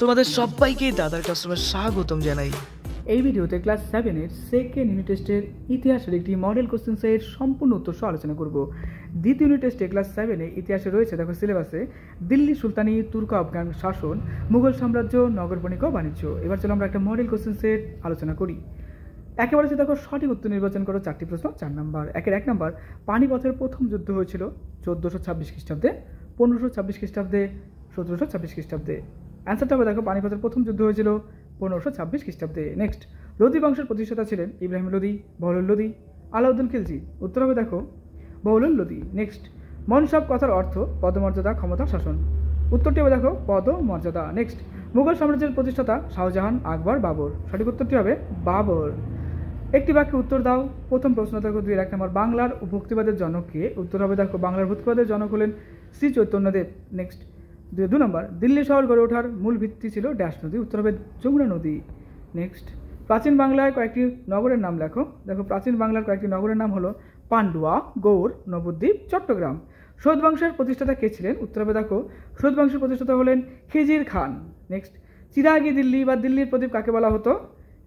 তোমাদের সবাইকে দাদার ক্লাসরুমে স্বাগতম জানাই। এই ভিডিওতে ক্লাস 7-এর সেকেন্ড ইউনিট টেস্টের ইতিহাসের একটি মডেল কোশ্চেন সেটের সম্পূর্ণ উত্তর সহ আলোচনা করব। দ্বিতীয় ইউনিট টেস্টে ক্লাস 7-এ ইতিহাসে রয়েছে দেখো সিলেবাসে দিল্লি সুলতানি, তুর্ক আফগান শাসন, মুঘল সাম্রাজ্য, নগরবণিক ও বাণিজ্য। এবার চলো আমরা একটা মডেল কোশ্চেন সেট আলোচনা করি। একেবারে দেখো সঠিক উত্তর নির্বাচন করো। 4টি প্রশ্ন। 4 নম্বর, 1 নম্বর, পানিপথের প্রথম যুদ্ধ হয়েছিল 1426 খ্রিস্টাব্দে, 1526 খ্রিস্টাব্দে, 1726 খ্রিস্টাব্দে। অ্যান্সারটা হবে দেখো পানিপথের প্রথম যুদ্ধ হয়েছিল 1526 খ্রিস্টাব্দে। নেক্সট, লোদি বংশের প্রতিষ্ঠাতা ছিলেন ইব্রাহিম লোদি, বহলুল লোদি, আলাউদ্দিন খিলজি। উত্তর হবে দেখো বহলুল লোদি। নেক্সট, মনসব কথার অর্থ পদমর্যাদা, ক্ষমতা, শাসন। উত্তরটি হবে দেখো পদমর্যাদা। নেক্সট, মুঘল সাম্রাজ্যের প্রতিষ্ঠাতা শাহজাহান, আকবর, বাবর। সঠিক উত্তরটি হবে বাবর। একটি বাক্যে উত্তর দাও। প্রথম প্রশ্ন দেখো 2-1 নম্বর, বাংলার ভক্তিবাদের জনক কে? উত্তর হবে দেখো বাংলার ভক্তিবাদের জনক হলেন শ্রী চৈতন্যদেব। নেক্সট, 2 নম্বর, দিল্লি শহর গড়ে ওঠার মূল ভিত্তি ছিল ড্যাশ নদী। উত্তর হবে যমুনা নদী। নেক্সট, প্রাচীন বাংলায় কয়েকটি নগরের নাম লেখো। দেখো প্রাচীন বাংলার কয়েকটি নগরের নাম হলো পান্ডুয়া, গৌড়, নবদ্বীপ, চট্টগ্রাম। সৈয়দ বংশের প্রতিষ্ঠাতা কে ছিলেন? উত্তর হবে দেখো সৈয়দ বংশের প্রতিষ্ঠাতা হলেন খিজির খান। নেক্সট, চিরাগি দিল্লি বা দিল্লির প্রদীপ কাকে বলা হতো?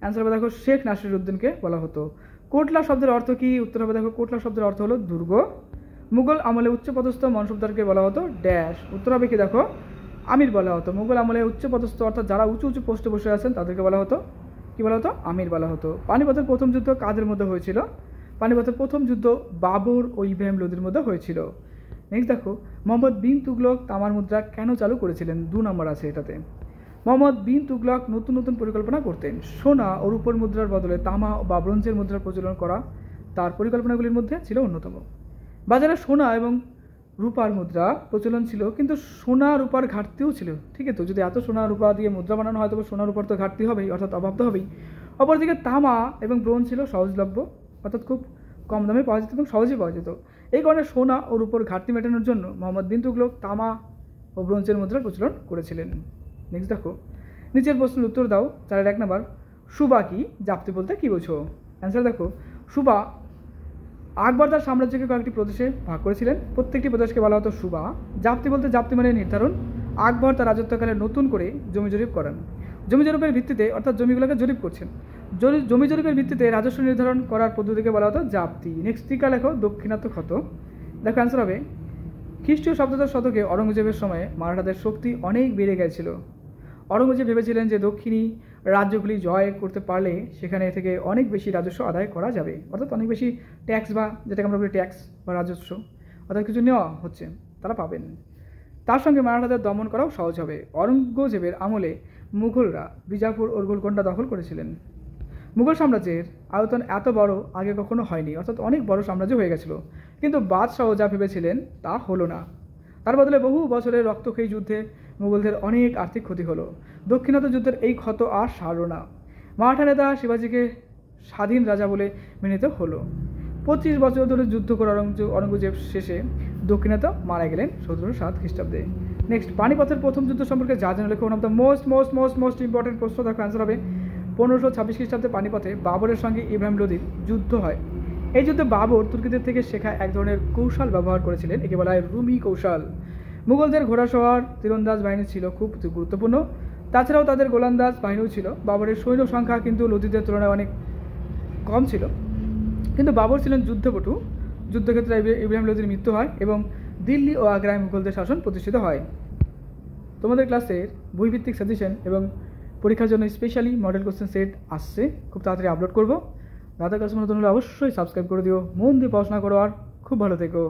অ্যান্সার হবে দেখো শেখ নাসিরউদ্দিনকে বলা হতো। কোটলা শব্দের অর্থ কি? উত্তর হবে দেখো কোটলা শব্দের অর্থ হলো দুর্গ। মুঘল আমলে উচ্চপদস্থ মনসবদারকে বলা হতো ড্যাশ। উত্তর হবে কি দেখো আমির বলা হতো। মুঘল আমলে উচ্চপদস্থ অর্থাৎ যারা উঁচু উঁচু পোস্টে বসে আছেন তাদেরকে বলা হতো কি বলা হতো? আমির বলা হতো। পানিপথের প্রথম যুদ্ধ কাদের মধ্যে হয়েছিল? পানিপথের প্রথম যুদ্ধ বাবর ও ইব্রাহিম লোদির মধ্যে হয়েছিল। নেক্সট দেখো, মোহাম্মদ বিন তুগলক তামার মুদ্রা কেন চালু করেছিলেন? 2 নম্বর আছে এটাতে। মোহাম্মদ বিন তুগলক নতুন নতুন পরিকল্পনা করতেন। সোনা ও রূপোর মুদ্রার বদলে তামা বা ব্রোঞ্জের মুদ্রার প্রচলন করা তার পরিকল্পনাগুলির মধ্যে ছিল অন্যতম। বাজারে সোনা এবং রূপার মুদ্রা প্রচলন ছিল, কিন্তু সোনা রূপার ঘাটতিও ছিল। ঠিক আছে, তো যদি এত সোনা রূপা দিয়ে মুদ্রা বানানো হয় তবে সোনা রূপার তো ঘাটতি হবেই, অর্থাৎ অভাব তো হবেই। অপরদিকে তামা এবং ব্রোঞ্জ ছিল সহজলভ্য, অর্থাৎ খুব কম দামে পাওয়া যেত এবং সহজেই পাওয়া যেত। এই কারণে সোনা ও রূপর ঘাটতি মেটানোর জন্য মোহাম্মদ বিন তুগলক তামা ও ব্রোঞ্জের মুদ্রার প্রচলন করেছিলেন। নেক্সট দেখো, নিচের প্রশ্নের উত্তর দাও। 4-1 নম্বর, সুবা কি? জাপ্তি বলতে কি বোঝো? অ্যান্সার দেখো সুবা আকবর তার সাম্রাজ্যকে কয়েকটি প্রদেশে ভাগ করেছিলেন। প্রত্যেকটি প্রদেশকে বলা হতো সুবা। জাপ্তি বলতে জাপ্তি মানে নির্ধারণ। আকবর তার রাজত্বকালে নতুন করে জমি জরিপ করেন। জমি জরিপের ভিত্তিতে অর্থাৎ জমিগুলোকে জরিপ করছেন। জমি জরিপের ভিত্তিতে রাজস্ব নির্ধারণ করার পদ্ধতিকে বলা হতো জাপ্তি। নেক্সট, টিকা লেখো দক্ষিণাত্য ক্ষত। দেখো অ্যান্সার হবে খ্রিস্টীয় সপ্তদশ শতকে অরঙ্গজেবের সময়ে মারাঠাদের শক্তি অনেক বেড়ে গেছিল। অরঙ্গজেব ভেবেছিলেন যে দক্ষিণী রাজ্যগুলি জয় করতে পারলে সেখানে থেকে অনেক বেশি রাজস্ব আদায় করা যাবে, অর্থাৎ অনেক বেশি ট্যাক্স বা যেটাকে আমরা বলি ট্যাক্স বা রাজস্ব অর্থাৎ কিছু নেওয়া হচ্ছে তারা পাবেন। তার সঙ্গে মারাঠাদের দমন করাও সহজ হবে। অরঙ্গজেবের আমলে মুঘলরা বিজাপুর ও গোলকোন্ডা দখল করেছিলেন। মুঘল সাম্রাজ্যের আয়তন এত বড় আগে কখনো হয়নি, অর্থাৎ অনেক বড় সাম্রাজ্য হয়ে গেছিল, কিন্তু বাদশাহ যা ভেবেছিলেন তা হলো না। তার বদলে বহু বছরের রক্তক্ষয়ী যুদ্ধে মুঘলদের অনেক আর্থিক ক্ষতি হলো। দক্ষিণাত্য যুদ্ধের এই ক্ষত আর সারল না। মারাঠা নেতা শিবাজিকে স্বাধীন রাজা বলে মেনে নিতে হলো। 25 বছর ধরে যুদ্ধ করে অরঙ্গজেব শেষে দক্ষিণাত্য মারা গেলেন 1707 খ্রিস্টাব্দে। নেক্সট, পানিপথের প্রথম যুদ্ধ সম্পর্কে যা জানা লেখো। One of the most important প্রশ্ন দেখো অ্যান্সার হবে 1526 খ্রিস্টাব্দে পানিপথে বাবরের সঙ্গে ইব্রাহিম লোদির যুদ্ধ হয়। এই যুদ্ধে বাবর তুর্কিদের থেকে শেখা এক ধরনের কৌশল ব্যবহার করেছিলেন, একে বলা হয় রুমি কৌশল। মুঘলদের ঘোড়াসওয়ার তীরন্দাজ বাহিনী ছিল খুব গুরুত্বপূর্ণ। তাছাড়াও তাদের গোলন্দাজ বাহিনীও ছিল। বাবরের সৈন্য সংখ্যা কিন্তু লোদিদের তুলনায় অনেক কম ছিল, কিন্তু বাবর ছিলেন যুদ্ধপটু। যুদ্ধক্ষেত্রে ইব্রাহিম লোদির মৃত্যু হয় এবং দিল্লি ও আগ্রায় মুঘলদের শাসন প্রতিষ্ঠিত হয়। তোমাদের ক্লাসের বইভিত্তিক সাজেশন এবং পরীক্ষার জন্য স্পেশালি মডেল কোশ্চেন সেট আসছে, খুব তাড়াতাড়ি আপলোড করবো। দাদার কাছে নতুন হলে অবশ্যই সাবস্ক্রাইব করে দিও। মন দিয়ে পড়াশোনা করো আর খুব ভালো থেকো।